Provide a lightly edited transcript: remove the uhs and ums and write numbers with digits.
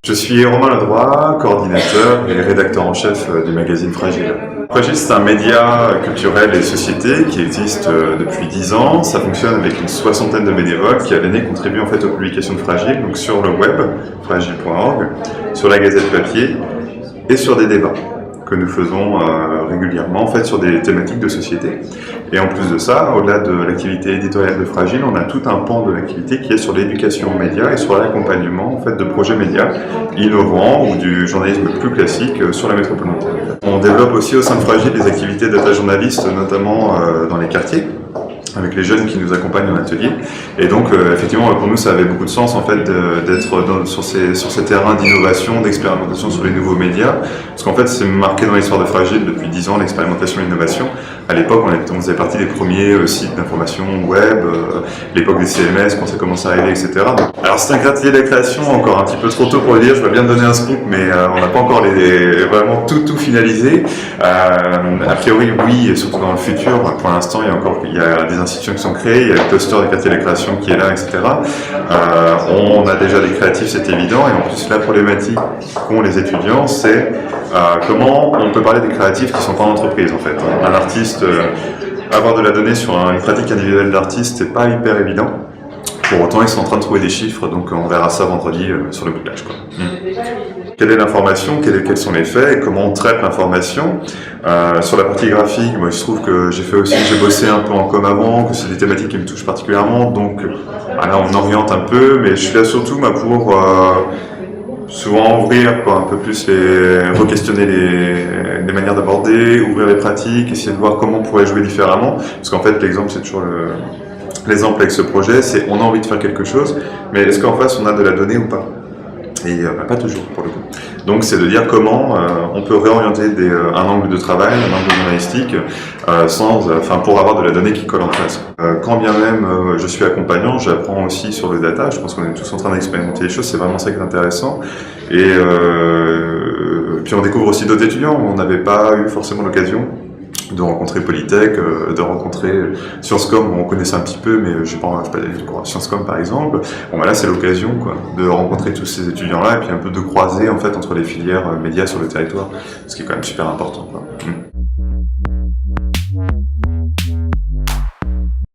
Je suis Romain Ladroit, coordinateur et rédacteur en chef du magazine Fragile. Fragile, c'est un média culturel et société qui existe depuis 10 ans. Ça fonctionne avec une soixantaine de bénévoles qui à l'année contribuent en fait aux publications de Fragile, donc sur le web, fragile.org, sur la Gazette papier et sur des débats que nous faisons régulièrement en fait sur des thématiques de société. Et en plus de ça, au-delà de l'activité éditoriale de Fragile, on a tout un pan de l'activité qui est sur l'éducation aux médias et sur l'accompagnement en fait de projets médias innovants ou du journalisme plus classique sur la métropole nantaise. On développe aussi au sein de Fragile des activités de data journaliste, notamment dans les quartiers, avec les jeunes qui nous accompagnent en atelier. Et donc, effectivement, pour nous, ça avait beaucoup de sens en fait d'être sur ces terrains d'innovation, d'expérimentation sur les nouveaux médias, parce qu'en fait, c'est marqué dans l'histoire de Fragile depuis 10 ans, l'expérimentation et l'innovation. À l'époque, on faisait partie des premiers sites d'information web, l'époque des CMS, quand ça commence à arriver, etc. Alors, c'est un quartier de la création, encore un petit peu trop tôt pour le dire, je vais bien donner un scoop, mais on n'a pas encore vraiment tout finalisé. A priori, oui, et surtout dans le futur, pour l'instant, il y a des institutions qui sont créées, il y a le cluster du quartier de la création qui est là, etc. On a déjà des créatifs, c'est évident, et en plus la problématique qu'ont les étudiants, c'est comment on peut parler des créatifs qui sont pas en entreprise en fait. Un artiste, avoir de la donnée sur une pratique individuelle d'artiste, c'est pas hyper évident. Pour autant, ils sont en train de trouver des chiffres, donc on verra ça vendredi sur le bootleg. Quelle est l'information, quels sont les faits, et comment on traite l'information. Sur la partie graphique, moi, il se trouve que j'ai bossé un peu en com avant, que c'est des thématiques qui me touchent particulièrement, donc là on oriente un peu, mais je suis là surtout pour souvent ouvrir un peu plus, re-questionner les manières d'aborder, ouvrir les pratiques, essayer de voir comment on pourrait jouer différemment, parce qu'en fait l'exemple c'est toujours l'exemple avec ce projet, c'est on a envie de faire quelque chose, mais est-ce qu'en face on a de la donnée ou pas? Et pas toujours pour le coup. Donc c'est de dire comment on peut réorienter un angle de travail, un angle journalistique, pour avoir de la donnée qui colle en face. Quand bien même je suis accompagnant, j'apprends aussi sur le data, je pense qu'on est tous en train d'expérimenter les choses, c'est vraiment ça qui est intéressant. Et puis on découvre aussi d'autres étudiants, on n'avait pas eu forcément l'occasion de rencontrer Polytech, de rencontrer Sciences Com, on connaissait un petit peu, mais je n'ai pas allé de cours à Sciences Com par exemple. Bon, là c'est l'occasion de rencontrer tous ces étudiants-là et puis un peu de croiser en fait entre les filières médias sur le territoire, ce qui est quand même super important.